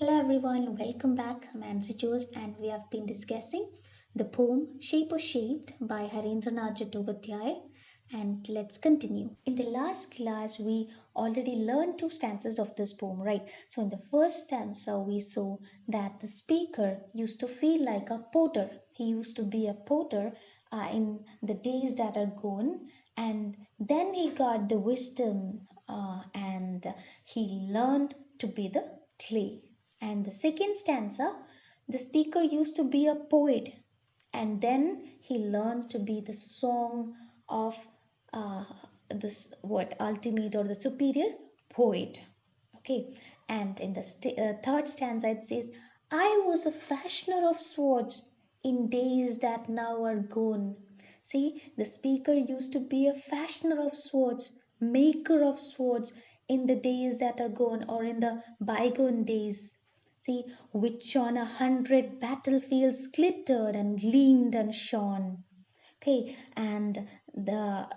Hello everyone, welcome back. I'm Nancy Jose and we have been discussing the poem Shape or Shaped by Harindranath and let's continue. In the last class, we already learned two stanzas of this poem, right? So in the first stanza, we saw that the speaker used to feel like a potter. He used to be a potter in the days that are gone, and then he got the wisdom and he learned to be the clay. And the second stanza, the speaker used to be a poet, and then he learned to be the song of uh, this what ultimate or the superior poet. Okay, and in the third stanza it says, "I was a fashioner of swords in days that now are gone." See, the speaker used to be a fashioner of swords, maker of swords in the days that are gone or in the bygone days. See, which on 100 battlefields glittered and gleamed and shone. Okay, and the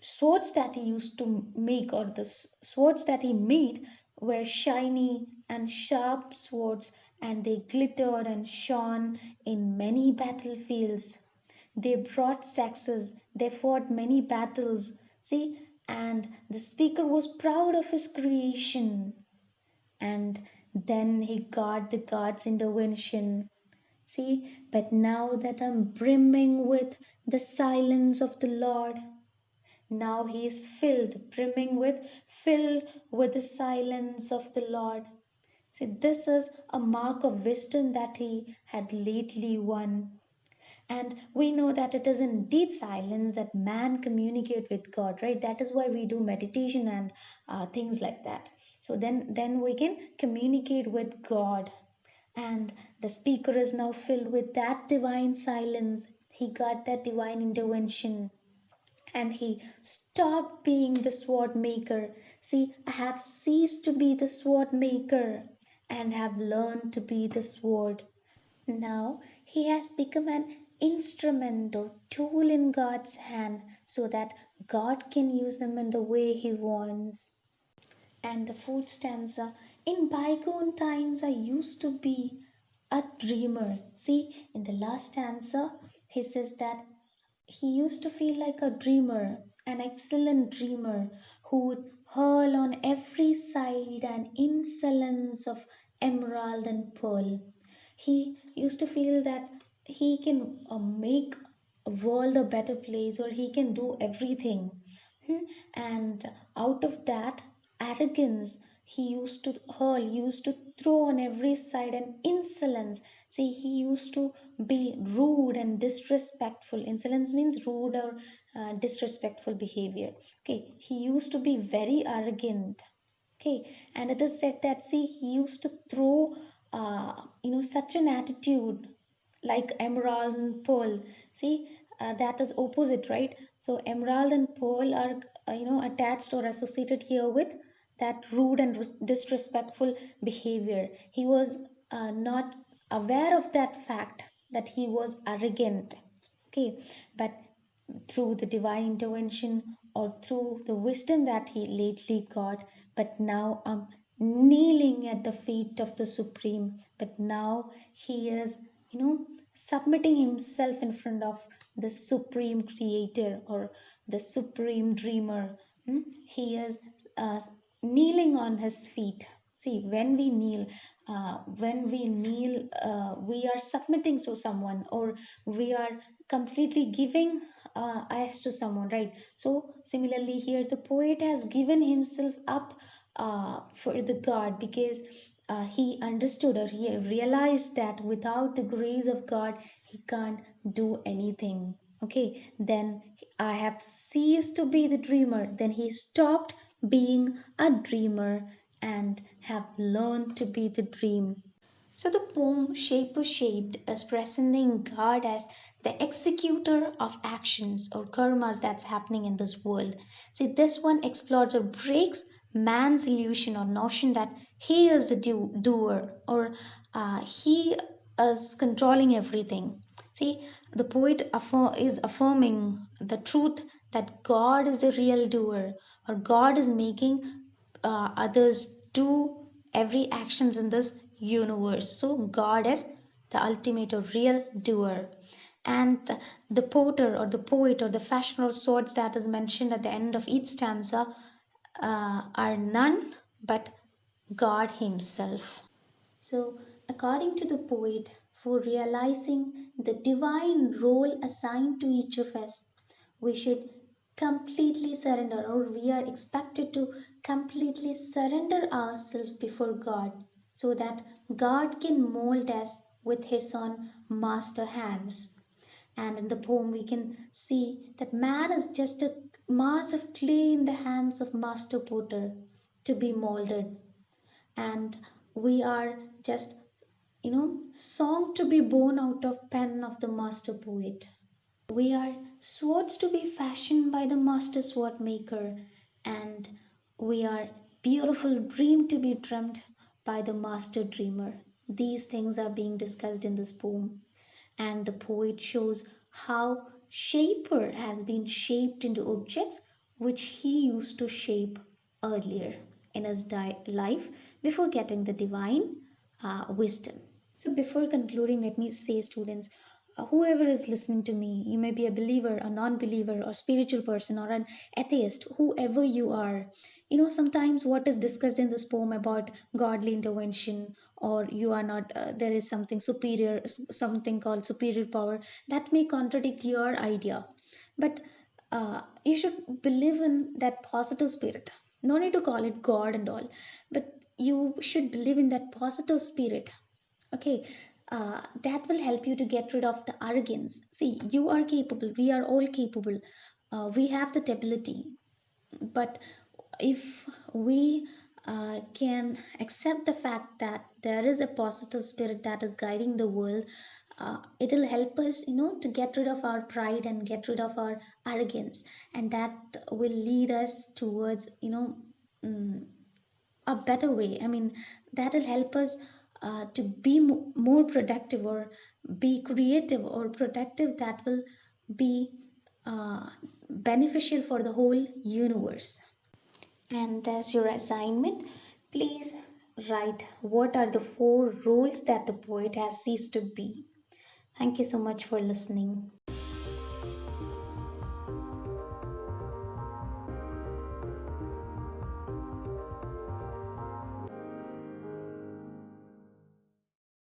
swords that he used to make or the swords that he made were shiny and sharp swords, and they glittered and shone in many battlefields. They brought success, they fought many battles. See, and the speaker was proud of his creation. And then he got the God's intervention. See, but now that I'm brimming with the silence of the Lord, now he is filled with the silence of the Lord. See, this is a mark of wisdom that he had lately won. And we know that it is in deep silence that man communicate with God, right? That is why we do meditation and things like that. So then we can communicate with God, and the speaker is now filled with that divine silence. He got that divine intervention and he stopped being the sword maker. See, I have ceased to be the sword maker and have learned to be the sword. Now he has become an instrument or tool in God's hand so that God can use them in the way he wants. And the fourth stanza, in bygone times I used to be a dreamer. See, in the last stanza, he says that he used to feel like a dreamer, an excellent dreamer who would hurl on every side an insolence of emerald and pearl. He used to feel that he can make a world a better place or he can do everything. And out of that arrogance, he used to hurl, he used to throw on every side an insolence. See, he used to be rude and disrespectful. Insolence means rude or disrespectful behavior. Okay, he used to be very arrogant. Okay, and it is said that, see, he used to throw such an attitude like emerald and pearl. See, that is opposite, right? So emerald and pearl are attached or associated here with that rude and disrespectful behavior. He was not aware of that fact that he was arrogant. Okay, but through the divine intervention or through the wisdom that he lately got, but now I'm kneeling at the feet of the Supreme. But now he is, submitting himself in front of the Supreme Creator or the Supreme Dreamer. He is uh, kneeling on his feet. See, when we kneel, we are submitting to someone or we are completely giving as to someone, right? So similarly here the poet has given himself up for the God because he understood or he realized that without the grace of God he can't do anything. Okay, then I have ceased to be the dreamer. Then he stopped being a dreamer and have learned to be the dream. So the poem Shape was Shaped is presenting God as the executor of actions or karmas that's happening in this world. See, this one explores or breaks man's illusion or notion that he is the doer or he is controlling everything. See, the poet is affirming the truth that God is the real doer or God is making others do every actions in this universe. So God is the ultimate or real doer. And the potter or the poet or the fashioner of swords that is mentioned at the end of each stanza are none but God Himself. So, according to the poet, for realizing the divine role assigned to each of us, we should completely surrender, or we are expected to completely surrender ourselves before God so that God can mold us with His own master hands. And in the poem, we can see that man is just a mass of clay in the hands of master potter to be molded, and we are just song to be born out of pen of the master poet. We are swords to be fashioned by the master sword maker, and we are beautiful dream to be dreamt by the master dreamer. These things are being discussed in this poem, and the poet shows how shaper has been shaped into objects which he used to shape earlier in his life before getting the divine wisdom. So, before concluding, let me say, students, whoever is listening to me, you may be a believer, a non believer, or spiritual person, or an atheist, whoever you are, sometimes what is discussed in this poem about godly intervention, or you are not, there is something superior, something called superior power, that may contradict your idea. But you should believe in that positive spirit. No need to call it God and all, but you should believe in that positive spirit. Okay, that will help you to get rid of the arrogance. See, you are capable, we are all capable, we have that ability. But if we can accept the fact that there is a positive spirit that is guiding the world, it'll help us, to get rid of our pride and get rid of our arrogance, and that will lead us towards, mm, a better way. I mean, that'll help us to be more productive, or be creative or productive, that will be uh, beneficial for the whole universe. And as your assignment, please write what are the four roles that the poet has ceased to be. Thank you so much for listening.